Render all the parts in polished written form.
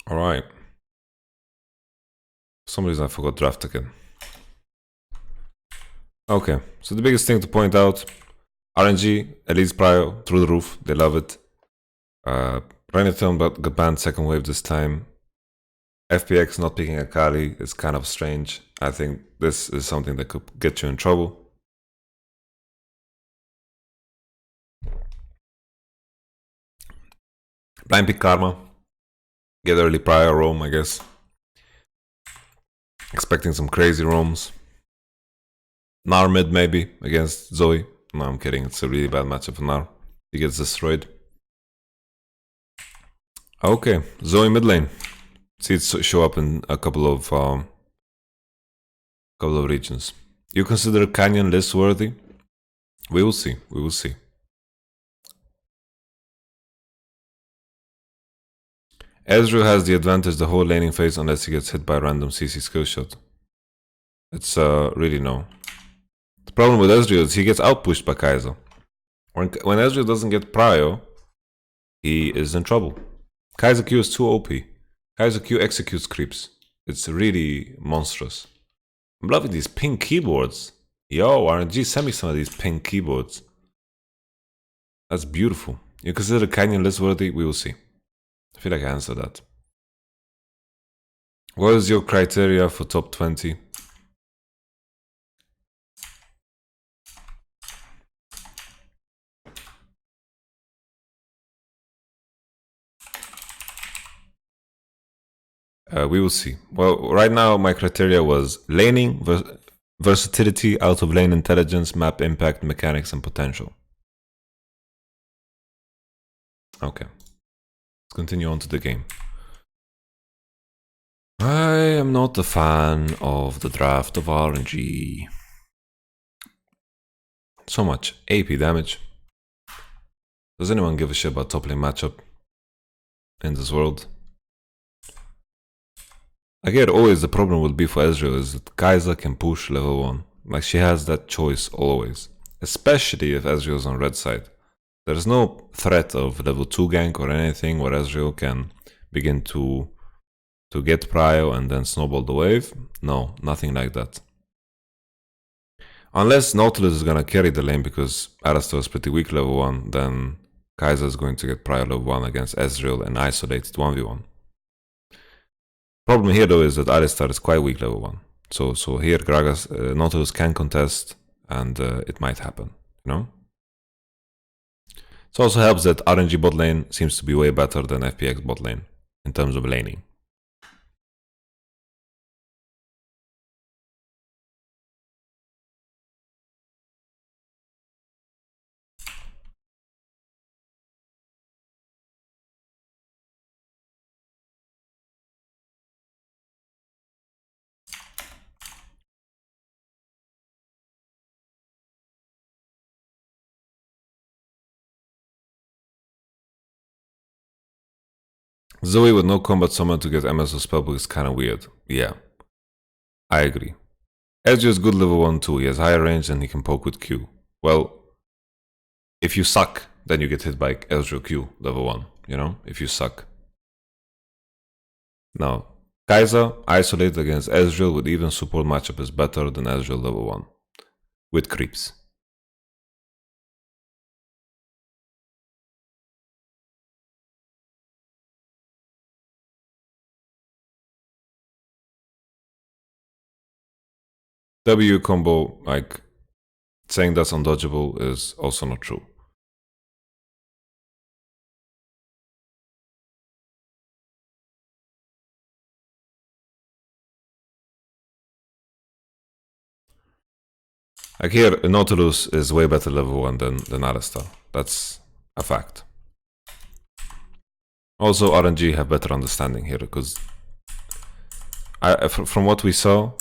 Alright. For some reason I forgot draft again. Okay, so the biggest thing to point out, RNG, Elise Prio, through the roof, they love it. Renethon got banned second wave this time. FPX not picking Akali is kind of strange. I think this is something that could get you in trouble. Blind pick Karma. Get early Prio roam, I guess. Expecting some crazy roams. Gnar mid maybe against Zoe. No, I'm kidding. It's a really bad matchup for Gnar. He gets destroyed. Okay, Zoe mid lane. See it show up in a couple of regions. You consider Canyon list worthy? We will see. We will see. Ezreal has the advantage the whole laning phase unless he gets hit by a random CC skill shot. It's really no. The problem with Ezreal is he gets outpushed by Kai'Sa. When Ezreal doesn't get Prio, he is in trouble. Kai'Sa Q is too OP. Kai'Sa Q executes creeps. It's really monstrous. I'm loving these pink keyboards. Yo, RNG, send me some of these pink keyboards. That's beautiful. You consider Canyon list worthy? We will see. I feel like I answered that. What is your criteria for top 20? We will see. Well, right now my criteria was laning, versatility, out of lane intelligence, map impact, mechanics, and potential. Okay. Let's continue on to the game. I am not a fan of the draft of RNG. So much AP damage. Does anyone give a shit about top lane matchup in this world? Again, always the problem will be for Ezreal is that Kai'Sa can push level 1. Like, she has that choice always. Especially if Ezreal's on red side. There's no threat of level 2 gank or anything where Ezreal can begin to get prio and then snowball the wave. No, nothing like that. Unless Nautilus is gonna carry the lane because Alistar is pretty weak level 1, then Kai'Sa is going to get prio level 1 against Ezreal and isolated 1v1. Problem here though is that Alistar is quite weak level 1. So here Gragas, Nautilus can contest and it might happen, you know? It also helps that RNG bot lane seems to be way better than FPX bot lane in terms of laning. Zoe with no combat summon to get MS or spellbook is kinda weird. Yeah, I agree. Ezreal is good level 1 too, he has higher range and he can poke with Q. Well, if you suck, then you get hit by Ezreal Q level 1, you know, if you suck. Now, Kai'Sa isolated against Ezreal with even support matchup is better than Ezreal level 1, with creeps. W combo, like, saying that's undodgeable is also not true. Like here, Nautilus is way better level 1 than Alistar. That's a fact. Also, RNG have better understanding here because from what we saw,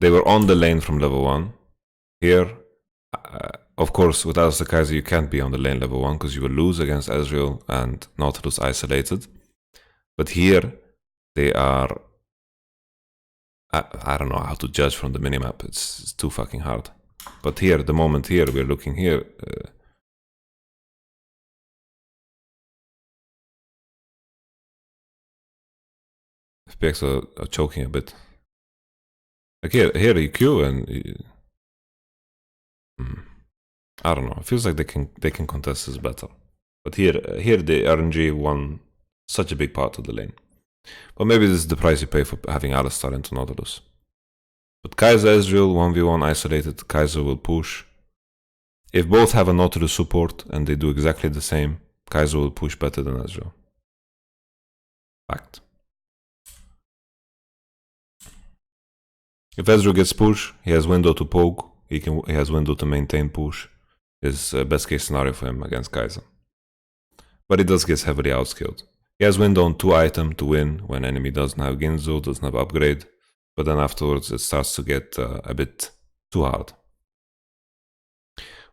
they were on the lane from level 1. Here, of course, with Alistar Kai'Sa, you can't be on the lane level 1 because you will lose against Ezreal and Nautilus isolated. But here, they are... I don't know how to judge from the minimap. It's too fucking hard. But here, the moment here, we're looking here... FPX are choking a bit. Like here you Q and I don't know. It feels like they can contest this better. But here the RNG won such a big part of the lane. But maybe this is the price you pay for having Alistar into Nautilus. But Kaiser Ezreal 1v1 isolated. Kaiser will push. If both have a Nautilus support and they do exactly the same, Kaiser will push better than Ezreal. Fact. If Ezreal gets push, he has window to poke. He has window to maintain push. Is best case scenario for him against Kaiser. But he does get heavily outskilled. He has window on 2 items to win when enemy doesn't have Ginzo, doesn't have upgrade. But then afterwards it starts to get a bit too hard.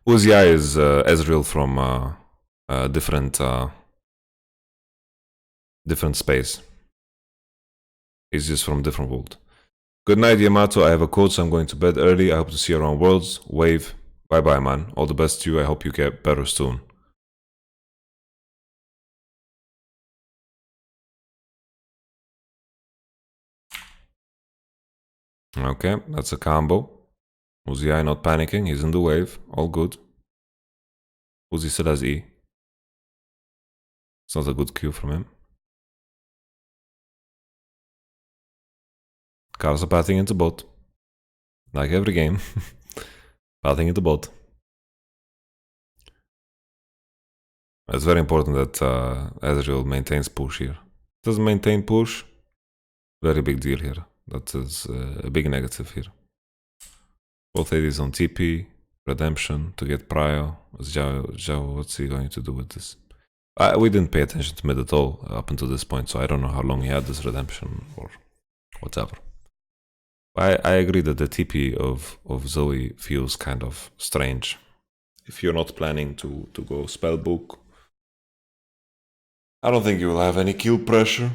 Uzi is Ezreal from different space. He's just from different world. Good night, Yamato. I have a coach, so I'm going to bed early. I hope to see you around Worlds. Wave. Bye-bye, man. All the best to you. I hope you get better soon. Okay, that's a combo. Uzi not panicking. He's in the wave. All good. Uzi still has E. It's not a good Q from him. Cars are pathing into bot. Like every game. Pathing into bot. It's very important that Ezreal maintains push here. Doesn't maintain push. Very big deal here. That is a big negative here. Both ADs on TP. Redemption to get Prio. What's he going to do with this? We didn't pay attention to mid at all up until this point, so I don't know how long he had this redemption or whatever. I agree that the TP of Zoe feels kind of strange. If you're not planning to go spellbook, I don't think you will have any kill pressure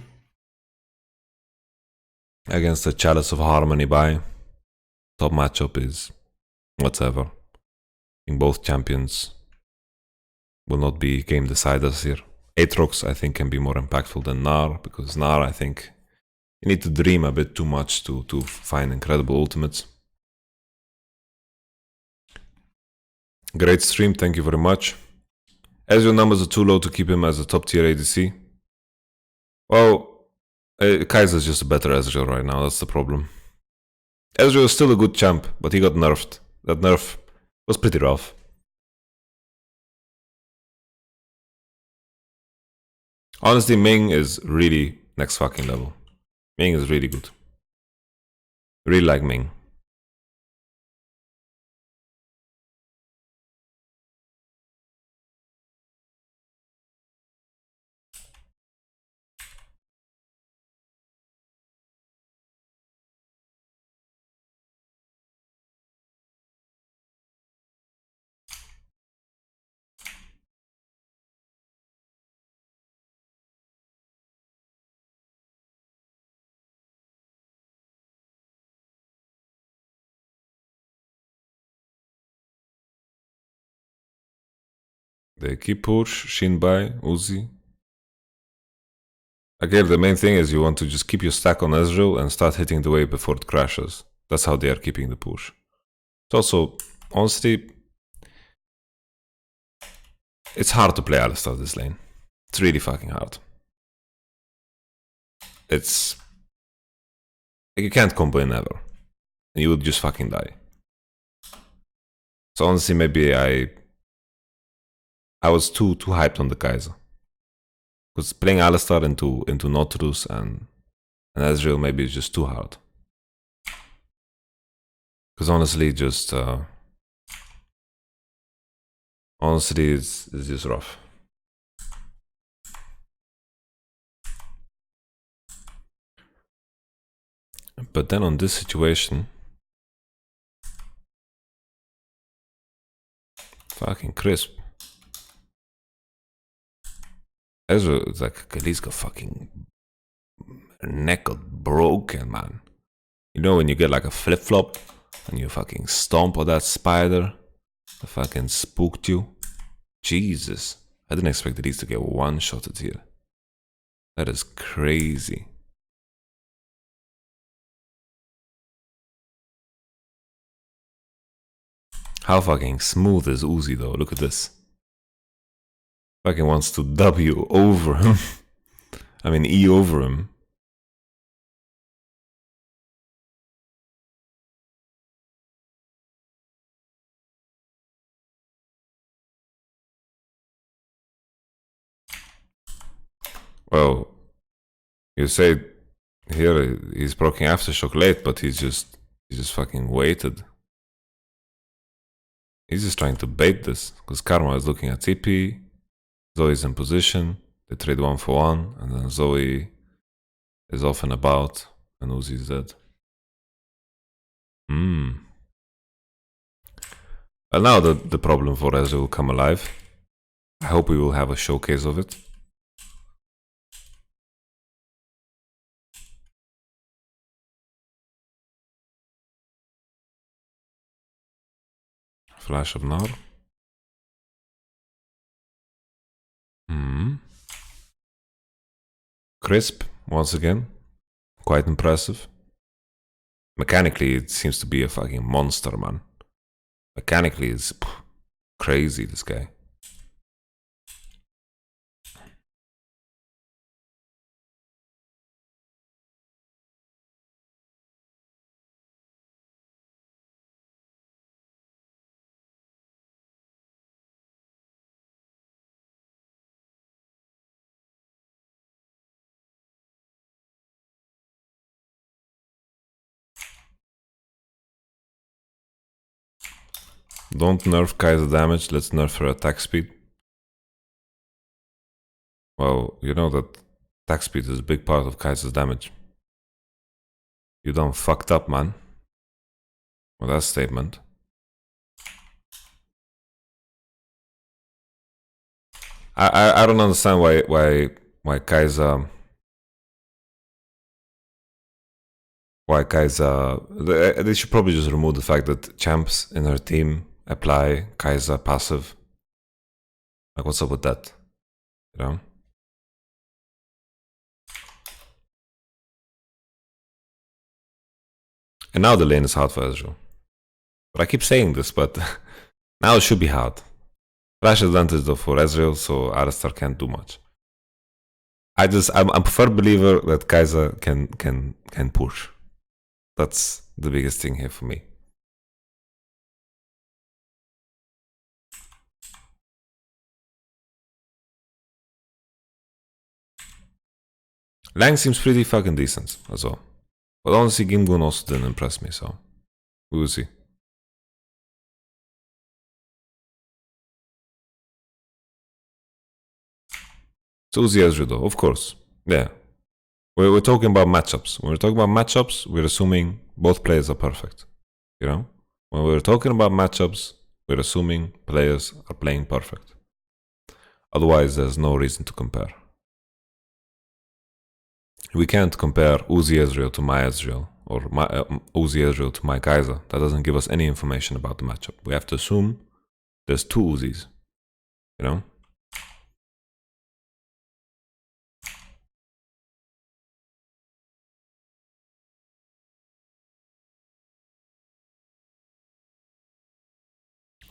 against the Chalice of Harmony buy. Top matchup is whatever. I think both champions will not be game deciders here. Aatrox I think can be more impactful than Gnar, because Gnar I think you need to dream a bit too much to find incredible ultimates. Great stream, thank you very much. Ezreal numbers are too low to keep him as a top tier ADC. Well, Kaiser's just a better Ezreal right now, that's the problem. Ezreal is still a good champ, but he got nerfed. That nerf was pretty rough. Honestly, Ming is really next fucking level. Ming is really good. Really like Ming. They keep push, Shinbai, Uzi. Again, the main thing is you want to just keep your stack on Ezreal and start hitting the wave before it crashes. That's how they are keeping the push. It's also, honestly, it's hard to play Alistar this lane. It's really fucking hard. It's... like you can't combo in ever. And you would just fucking die. So honestly, maybe I was too hyped on the Kaiser. Because playing Alistar into Nautilus and Ezreal maybe is just too hard. Because honestly, just... honestly, it's just rough. But then on this situation... fucking crisp. Ezreal is like, Khalees got fucking... her neck got broken, man. You know when you get like a flip-flop and you fucking stomp on that spider that fucking spooked you? Jesus. I didn't expect Khalees to get one-shotted here. That is crazy. How fucking smooth is Uzi though? Look at this. Fucking wants to W over him. I mean E over him. Well, you say here he's proccing aftershock late, but he just fucking waited. He's just trying to bait this because Karma is looking at TP. Zoe's in position. They trade 1-for-1, and then Zoe is off and about, and Uzi's dead. And now the problem for Ezreal will come alive. I hope we will have a showcase of it. Flash of Nar. Crisp, once again. Quite impressive. Mechanically, it seems to be a fucking monster, man. Mechanically, it's crazy, this guy. Don't nerf Kai'Sa damage, let's nerf her attack speed. Well, you know that attack speed is a big part of Kai'Sa's damage. You done fucked up, man. Well, that statement. I don't understand why Kai'Sa they should probably just remove the fact that champs in her team apply Kai'Sa passive. Like, what's up with that? You know? And now the lane is hard for Ezreal. But I keep saying this, but now it should be hard. Flash advantage though for Ezreal, so Alistar can't do much. I'm a firm believer that Kai'Sa can push. That's the biggest thing here for me. Lang seems pretty fucking decent as well. But honestly, Gimgun also didn't impress me, so we will see. It's Uzi Ezreal though, of course. Yeah. We're talking about matchups. When we're talking about matchups, we're assuming both players are perfect. You know? When we're talking about matchups, we're assuming players are playing perfect. Otherwise, there's no reason to compare. We can't compare Uzi Ezreal to my Ezreal, or Uzi Ezreal to my Kai'Sa. That doesn't give us any information about the matchup. We have to assume there's two Uzis. You know?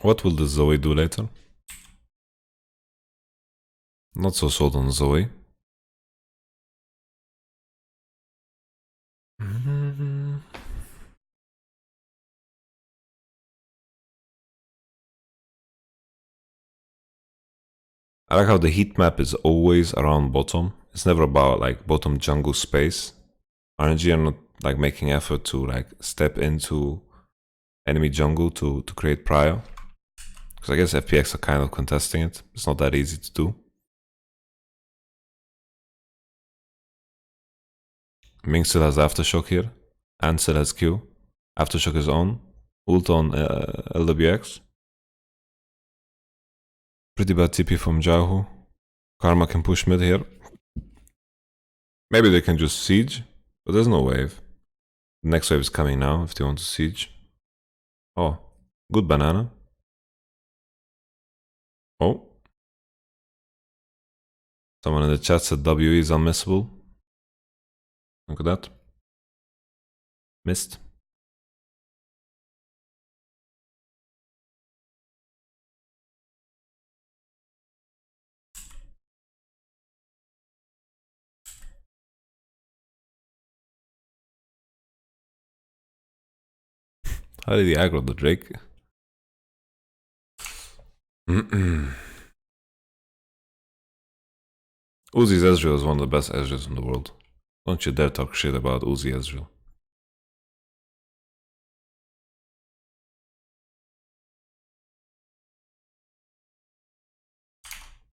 What will the Zoe do later? Not so sold on Zoe. I like how the heat map is always around bottom. It's never about like bottom jungle space. RNG are not like making effort to like step into enemy jungle to create prio. Because I guess FPX are kind of contesting it. It's not that easy to do. Ming still has aftershock here. And still has Q. Aftershock is on. Ult on LWX. Pretty bad TP from Jahu. Karma can push mid here. Maybe they can just siege, but there's no wave. The next wave is coming now if they want to siege. Oh, good banana. Oh. Someone in the chat said WE is unmissable. Look at that. Missed. How did he aggro the Drake? Uzi's Ezreal is one of the best Ezreals in the world. Don't you dare talk shit about Uzi Ezreal.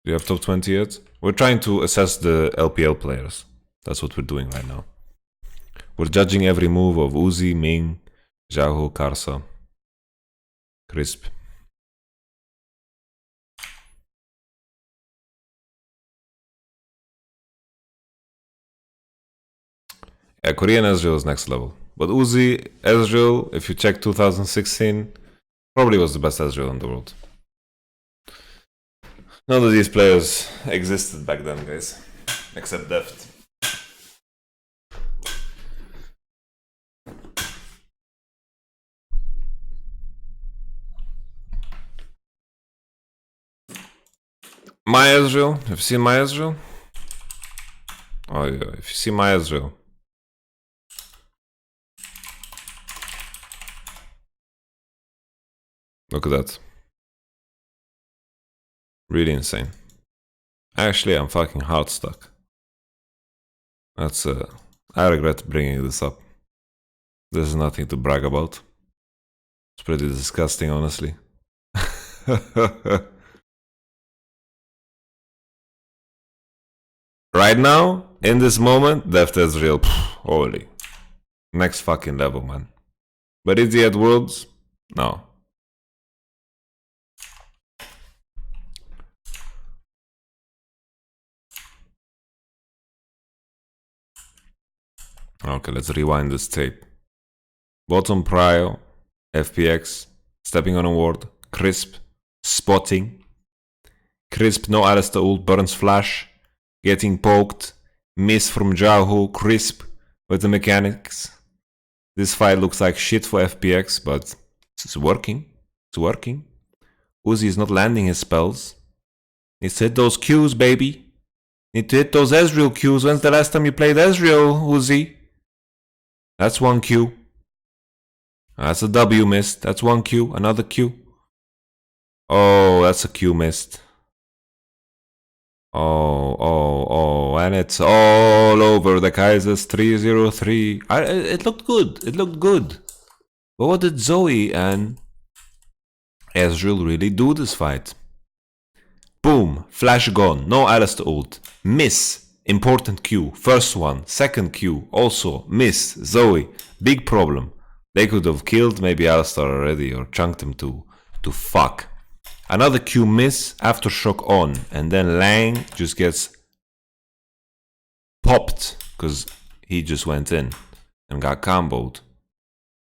Do you have top 20 yet? We're trying to assess the LPL players. That's what we're doing right now. We're judging every move of Uzi, Ming, Xiaohu, Karsa, Crisp. Yeah, Korean Ezreal is next level. But Uzi, Ezreal, if you check 2016, probably was the best Ezreal in the world. None of these players existed back then, guys. Except Deft. My Ezreal, have you seen my Ezreal? Oh yeah, if you see my Ezreal. Look at that. Really insane. Actually, I'm fucking hard stuck. That's I regret bringing this up. This is nothing to brag about. It's pretty disgusting, honestly. Right now, in this moment, Deft Ezreal, holy. Next fucking level, man. But is he at Worlds? No. Okay, let's rewind this tape. Bottom prio, FPX, stepping on a ward, Crisp, spotting. Crisp, no Alistair ult, burns flash, getting poked, miss from Xiaohu, Crisp with the mechanics. This fight looks like shit for FPX, but it's working. It's working. Uzi is not landing his spells. Needs to hit those Qs, baby. Need to hit those Ezreal Qs. When's the last time you played Ezreal, Uzi? That's one Q. That's a W missed. That's one Q. Another Q. Oh, that's a Q missed. Oh, and it's all over. The Kaiser's 3-0-3. It looked good. It looked good. But what did Zoe and Ezreal really do this fight? Boom. Flash gone. No Alistair ult. Miss. Important Q. First one. Second Q. Also miss. Zoe. Big problem. They could have killed maybe Alistair already or chunked him to fuck. Another Q miss, aftershock on, and then Lang just gets popped because he just went in and got comboed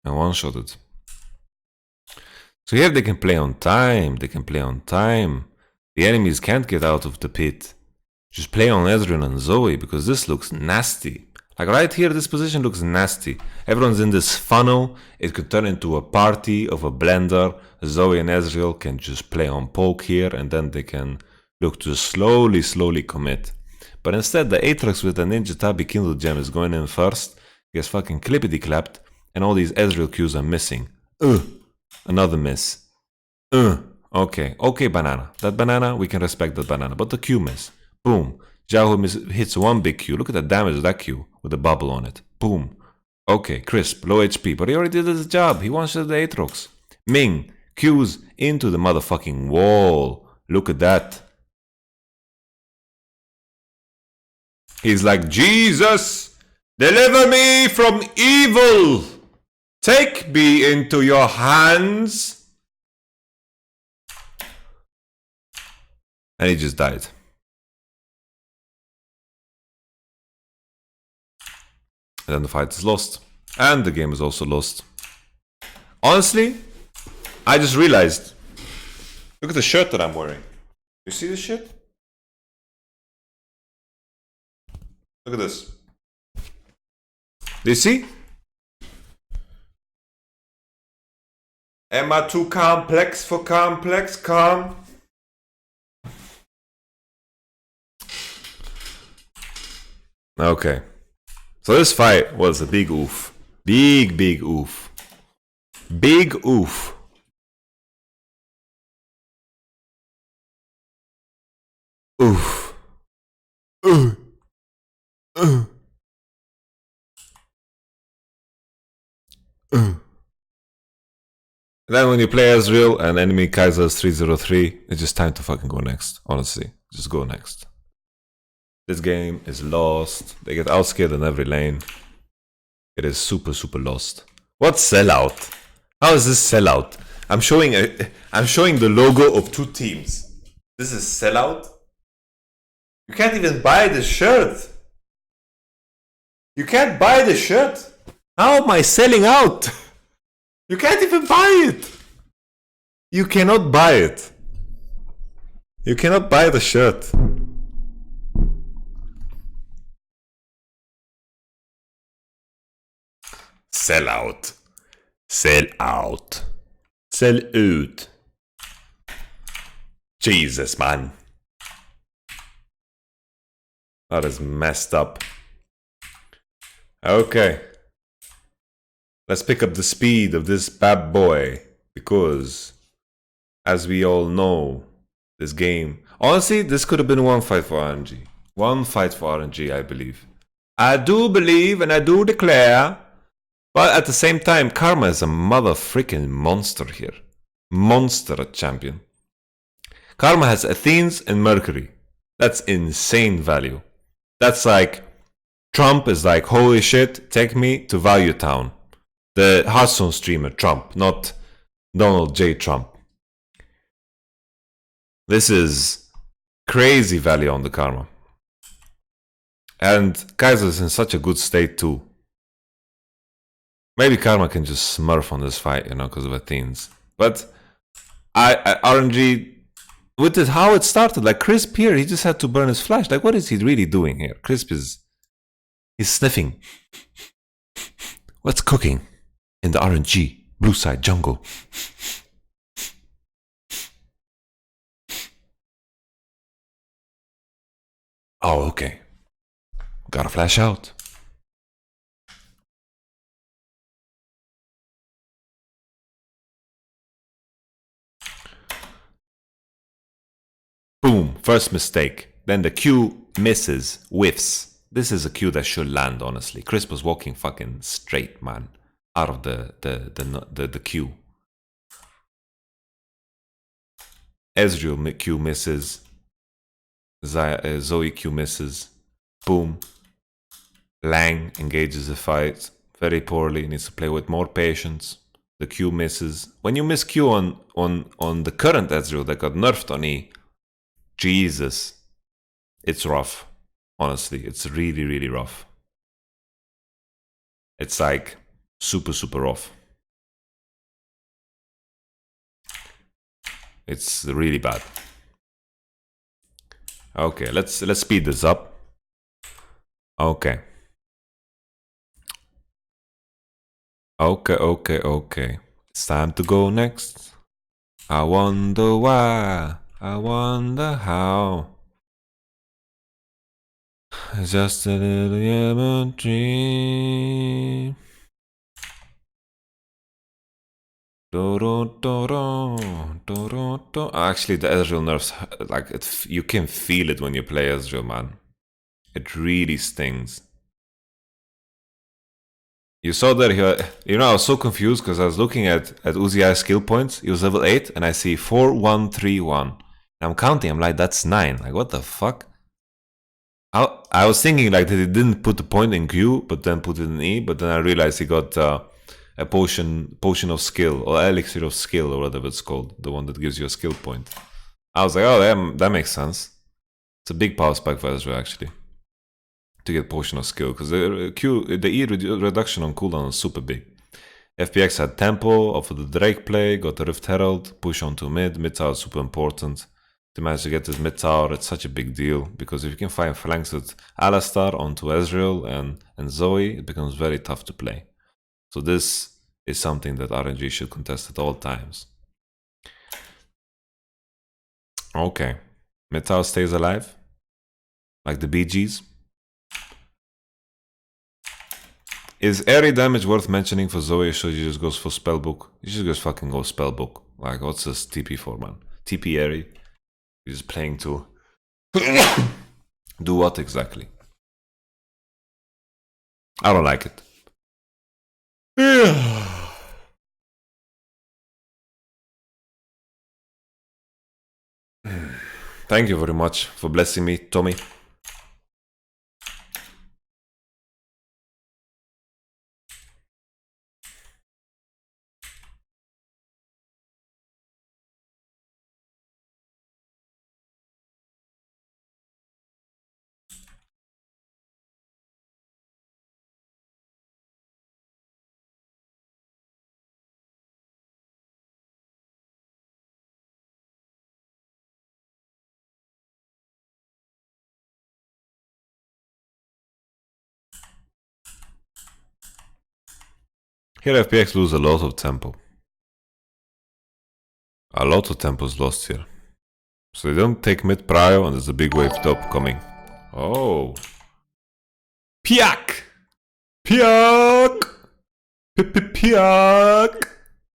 and one-shotted. So here they can play on time, they can play on time. The enemies can't get out of the pit. Just play on Ezreal and Zoe because this looks nasty. Like right here, this position looks nasty. Everyone's in this funnel. It could turn into a party of a blender. Zoe and Ezreal can just play on poke here and then they can look to slowly commit. But instead, the Aatrox with the Ninja Tabi Kindle Gem is going in first, gets fucking clippity clapped, and all these Ezreal Qs are missing. Another miss. Okay, banana. That banana, we can respect that banana, but the Q miss. Boom. Xiaohu hits one big Q. Look at the damage of that Q with a bubble on it. Boom. Okay, Crisp, low HP, but he already did his job. He one-shot the Aatrox. Ming, Qs into the motherfucking wall. Look at that. He's like, Jesus, deliver me from evil. Take me into your hands. And he just died. And then the fight is lost. And the game is also lost. Honestly, I just realized. Look at the shirt that I'm wearing. You see this shit? Look at this. Do you see? Am I too complex for complex? Calm. Okay. So this fight was a big oof. Big oof. Big oof. Oof. Then when you play Ezreal and enemy Kaiser is 303, it's just time to fucking go next. Honestly, just go next. This game is lost. They get outscared in every lane. It is super, super lost. What sellout? How is this sellout? I'm showing the logo of two teams. This is sellout? You can't even buy the shirt. You can't buy the shirt. How am I selling out? You can't even buy it. You cannot buy it. You cannot buy the shirt. Sell out. Sell out. Sell out. Jesus, man. That is messed up. Okay. Let's pick up the speed of this bad boy. Because, as we all know, this game... Honestly, this could have been one fight for RNG. One fight for RNG, I believe. I do believe and I do declare. But at the same time, Karma is a mother-freaking monster here. Monster at champion. Karma has Athens and Mercury. That's insane value. That's like... Trump is like, holy shit, take me to Value Town. The Hearthstone streamer Trump, not Donald J. Trump. This is crazy value on the Karma. And Kaiser is in such a good state too. Maybe Karma can just smurf on this fight, you know, because of Athens. But RNG, with it, how it started, like Crisp here, he just had to burn his flash. Like, what is he really doing here? Crisp is... He's sniffing. What's cooking in the RNG blue side jungle? Oh, okay. Gotta flash out. Boom, first mistake. Then the Q misses, whiffs. This is a Q that should land, honestly. Chris was walking fucking straight, man. Out of the Q. Ezreal Q misses. Zoe Q misses. Boom. Lang engages the fight very poorly. Needs to play with more patience. The Q misses. When you miss Q on the current Ezreal that got nerfed on E, Jesus, it's rough. Honestly, it's really, really rough. It's like super, super rough. It's really bad. Okay, let's speed this up. Okay. Okay. It's time to go next. I wonder why. I wonder how. Just a little Yemen dream. Actually, the Ezreal nerfs, like, you can feel it when you play Ezreal, man. It really stings. You saw that you know, I was so confused because I was looking at Uziai's skill points. He was level 8, and I see 4, 1, 3, 1. And I'm counting, I'm like, that's 9. Like, what the fuck? I was thinking like that he didn't put the point in Q, but then put it in E, but then I realized he got a potion of skill, or elixir of skill, or whatever it's called, the one that gives you a skill point. I was like, oh, that makes sense. It's a big power spike for Ezreal, actually, to get potion of skill, because the E reduction on cooldown is super big. FPX had tempo, offered the Drake play, got the Rift Herald, push on to mid tower is super important. To manage to get this mid tower, it's such a big deal, because if you can find flanks with Alistar onto Ezreal and Zoe, it becomes very tough to play. So this is something that RNG should contest at all times. Okay, mid tower stays alive, like the BGs. Is airy damage worth mentioning for Zoe, or should you just go for spellbook? You should just fucking go spellbook. Like, what's this TP for, man? TP airy? You're just playing to... do what exactly? I don't like it. Thank you very much for blessing me, Tommy. Here FPX lose a lot of tempo. A lot of tempo is lost here. So they don't take mid prio and there's a big wave top coming. Oh. Piak! Piak! Piak!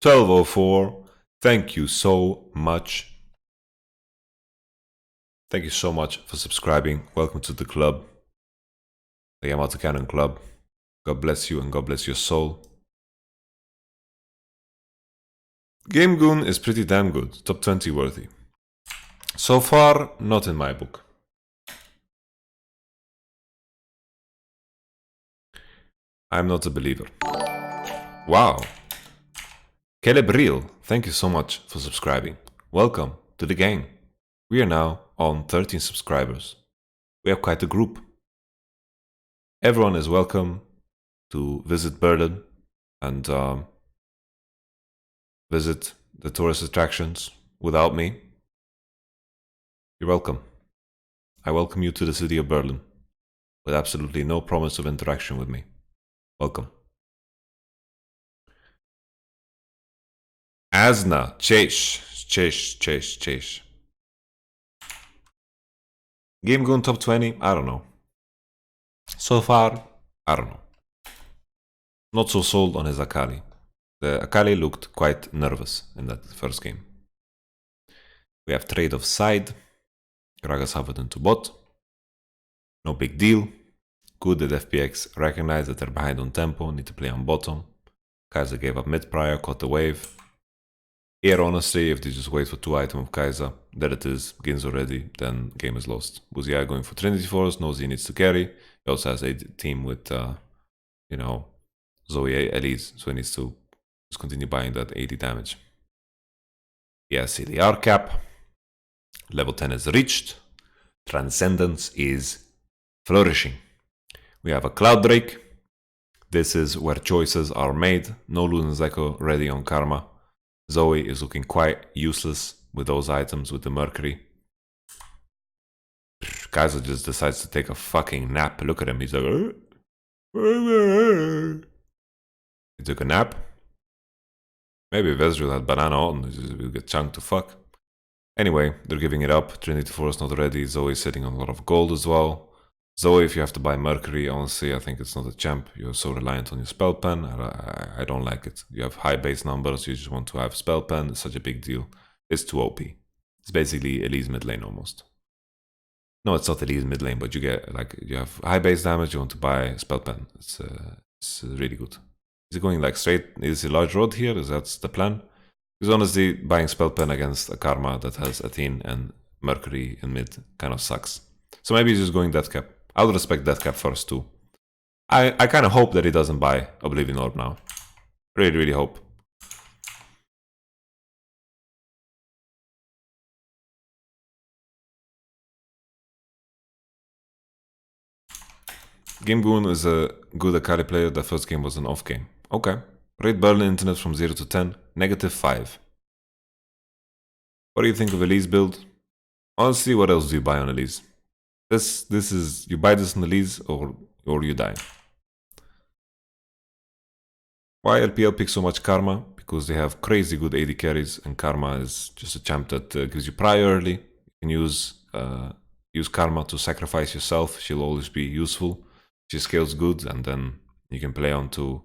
1204. Thank you so much. Thank you so much for subscribing. Welcome to the club. The YamatoCannon club. God bless you and God bless your soul. Game Goon is pretty damn good. Top 20 worthy. So far, not in my book. I'm not a believer. Wow. Caleb Real, thank you so much for subscribing. Welcome to the gang. We are now on 13 subscribers. We have quite a group. Everyone is welcome to visit Berlin and visit the tourist attractions without me. You're welcome. I welcome you to the city of Berlin with absolutely no promise of interaction with me. Welcome. Asna, Chase. Game Goon top 20? I don't know. So far, I don't know. Not so sold on his Akali. The Akali looked quite nervous in that first game. We have trade of side. Gragas have it into bot. No big deal. Good that FPX recognize that they're behind on tempo, need to play on bottom. Kaiser gave up mid prior, caught the wave. Here, honestly, if they just wait for 2 items of Kaiser, there it is, gains already, then game is lost. Buzia going for Trinity Force, knows he needs to carry. He also has a team with, you know, Zoe Elise, so he needs to just continue buying that 80 damage. Yeah, CDR cap. Level 10 is reached. Transcendence is flourishing. We have a Cloud Drake. This is where choices are made. No Luden Zeko ready on Karma. Zoe is looking quite useless with those items with the Mercury. Kaiser just decides to take a fucking nap. Look at him, he's like... He took a nap. Maybe if Ezreal had banana on, he'll get chunked to fuck. Anyway, they're giving it up. Trinity Force not ready. Zoe sitting on a lot of gold as well. Zoe, if you have to buy Mercury, honestly, I think it's not a champ. You're so reliant on your spell pen. I don't like it. You have high base numbers. You just want to have spell pen. It's such a big deal. It's too OP. It's basically Elise mid lane almost. No, it's not Elise mid lane, but you get like you have high base damage. You want to buy spell pen. It's really good. Is it going like straight? Is it a large road here? Is that the plan? Because honestly, buying spell pen against a Karma that has Athene and Mercury in mid kind of sucks. So maybe he's just going death cap. I would respect death cap first too. I kind of hope that he doesn't buy Oblivion Orb now. Really hope. Game Goon is a good Akali player. The first game was an off game. Okay. Rate Berlin internet from 0 to 10. -5. What do you think of Elise build? Honestly, what else do you buy on Elise? This is, you buy this on Elise or you die. Why LPL picks so much Karma? Because they have crazy good AD carries and Karma is just a champ that gives you prio early. You can use Karma to sacrifice yourself. She'll always be useful. She scales good and then You can play on to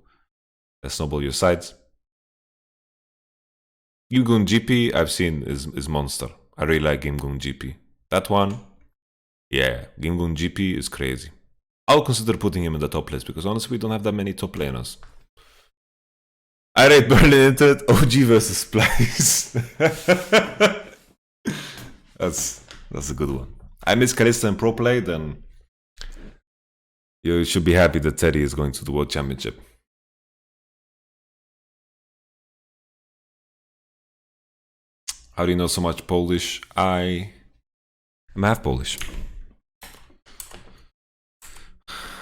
snowball your sides. Gimgun GP I've seen is monster. I really like Gimgun GP. That one, yeah, Gimgun GP is crazy. I'll consider putting him in the top list because honestly we don't have that many top laners. I rate Berlin into it. OG versus Splice. That's a good one. I miss Kalista in pro play, then you should be happy that Teddy is going to the World Championship. How do you know so much Polish? I am half Polish.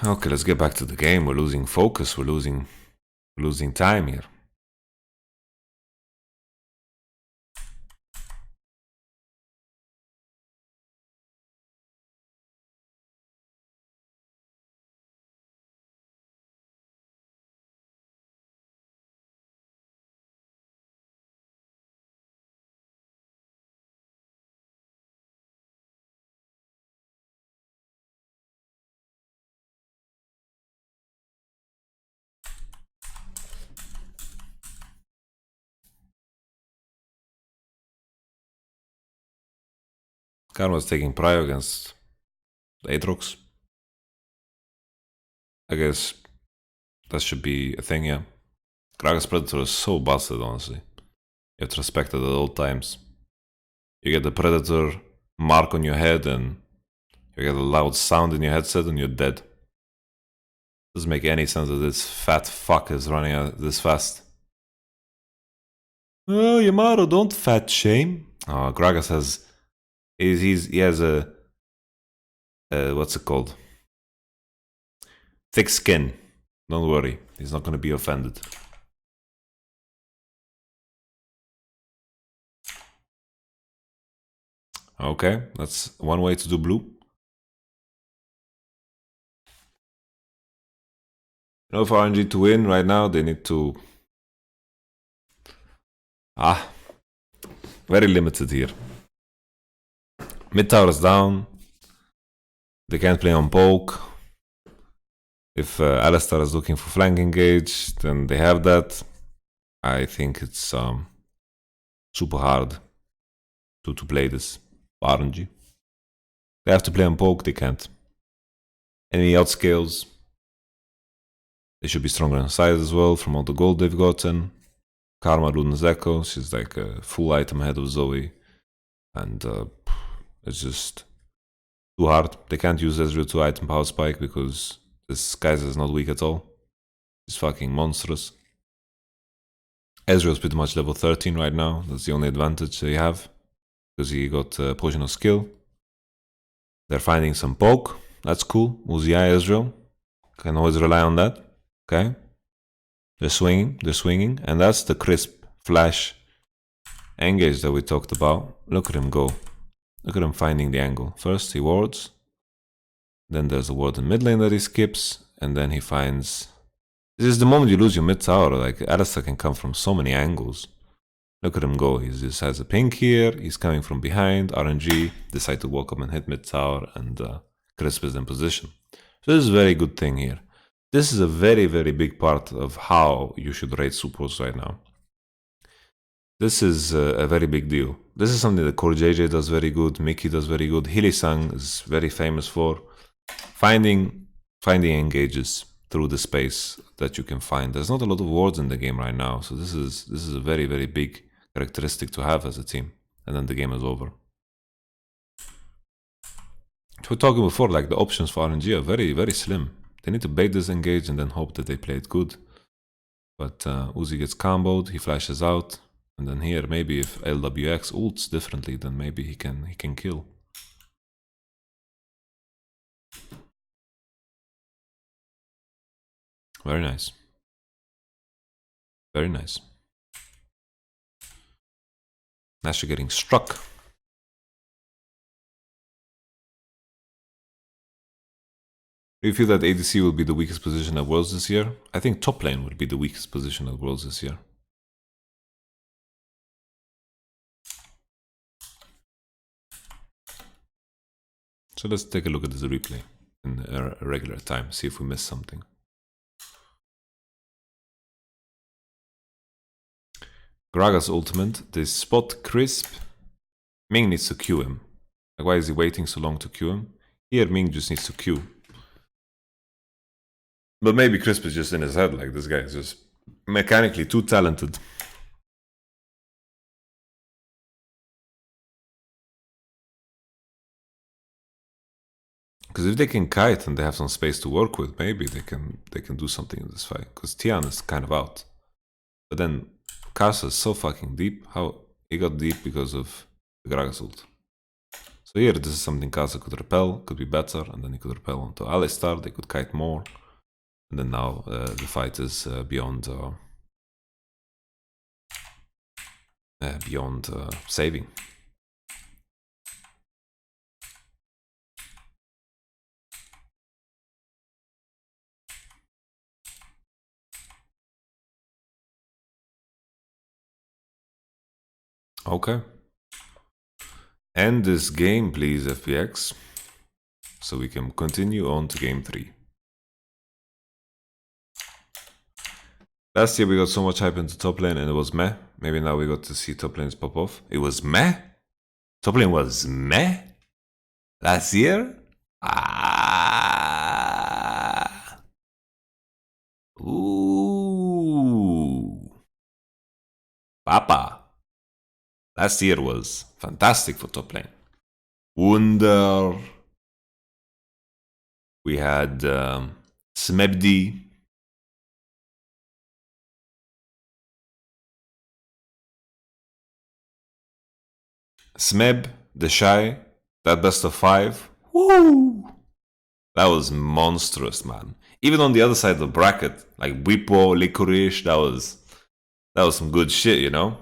Okay, let's get back to the game. We're losing focus. We're losing time here. Khan was taking prio against the Aatrox. I guess that should be a thing, yeah. Gragas Predator is so busted, honestly. You have to respect it at all times. You get the Predator mark on your head and you get a loud sound in your headset and you're dead. Doesn't make any sense that this fat fuck is running out this fast. Oh, Yamato, don't fat shame. Oh, Gragas has... He has a... what's it called? Thick skin. Don't worry, he's not gonna be offended. Okay, that's one way to do blue. You know, for RNG to win right now, they need to... very limited here. Mid tower is down. They can't play on poke. If Alistar is looking for flank engage, then they have that. I think it's super hard to play this RNG. They have to play on poke, they can't. Enemy outscales. They should be stronger on side as well from all the gold they've gotten. Karma Luden's Echo, she's like a full item ahead of Zoe. And it's just too hard. They can't use Ezreal 2 item power spike because this Kaiser is not weak at all. He's fucking monstrous. Ezreal's pretty much level 13 right now. That's the only advantage they have. Because he got Potion of Skill. They're finding some poke. That's cool. Uzi-I Ezreal. Can always rely on that. Okay. They're swinging. And that's the crisp flash engage that we talked about. Look at him go. Look at him finding the angle. First he wards. Then there's a ward in mid lane that he skips. And then he finds... This is the moment you lose your mid tower. Like, Alistar can come from so many angles. Look at him go. He just has a pink here. He's coming from behind. RNG decide to walk up and hit mid tower. And Crisp is in position. So this is a very good thing here. This is a very, very big part of how you should rate supports right now. This is a very big deal. This is something that Core JJ does very good. Mickey does very good. Hilly-sang is very famous for finding engages through the space that you can find. There's not a lot of wards in the game right now, so this is a very, very big characteristic to have as a team. And then the game is over. We're talking before, like the options for RNG are very, very slim. They need to bait this engage and then hope that they play it good. But Uzi gets comboed, he flashes out, and then here maybe if LWX ults differently, then maybe he can kill. Very nice. Very nice. Nasher getting struck. Do you feel that ADC will be the weakest position at Worlds this year? I think top lane would be the weakest position at Worlds this year. So let's take a look at this replay in a regular time, see if we missed something. Graga's ultimate. They spot Crisp. Ming needs to Q him. Like, why is he waiting so long to Q him? Here, Ming just needs to Q. But maybe Crisp is just in his head, like, this guy is just mechanically too talented. Because if they can kite and they have some space to work with, maybe they can do something in this fight. Because Tian is kind of out. But then Casa is so fucking deep. How he got deep because of the Gragas ult. So here, this is something Casa could repel, could be better, and then he could repel onto Alistar, they could kite more. And then now the fight is beyond saving. Okay. End this game, please, FPX. So we can continue on to game 3. Last year we got so much hype into top lane and it was meh. Maybe now we got to see top lanes pop off. It was meh? Top lane was meh? Last year? Ah. Ooh. Papa. Last year was fantastic for top lane. Wunder. We had Smebdi. Smeb, the Shy, that best of 5. Woo! That was monstrous, man. Even on the other side of the bracket, like Wipo, Licorice, that was some good shit, you know?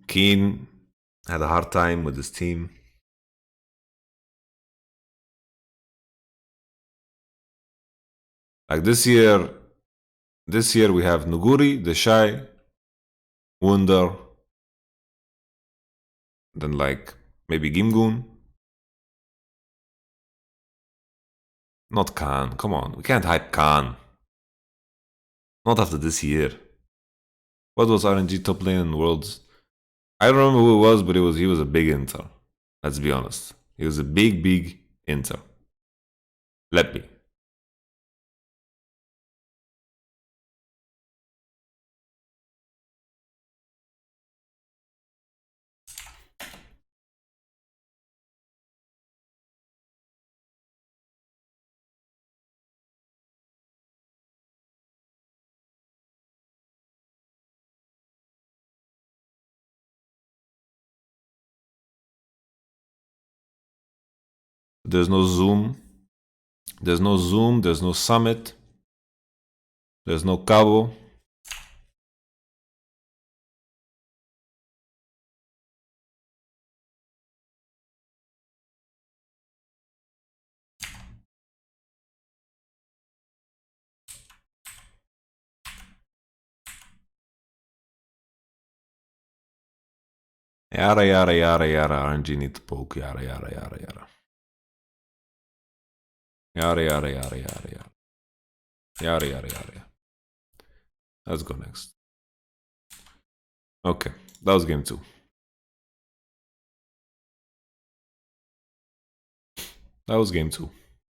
Keen had a hard time with his team. Like this year we have Nuguri, the Shy, Wunder, then like maybe Gimgun. Not Khan, come on, we can't hype Khan. Not after this year. What was RNG top lane in Worlds? I don't remember who it was, but he was a big Inter. Let's be honest. He was a big Inter. Let me. There's no Zoom. There's no Zoom. There's no Summit. There's no Cabo. Yada yada yada yada. RNG need to poke. Yada yada yada yada. Yada yada yada yada yada. Yada yada yada. Let's go next. Okay, that was game 2. That was game 2.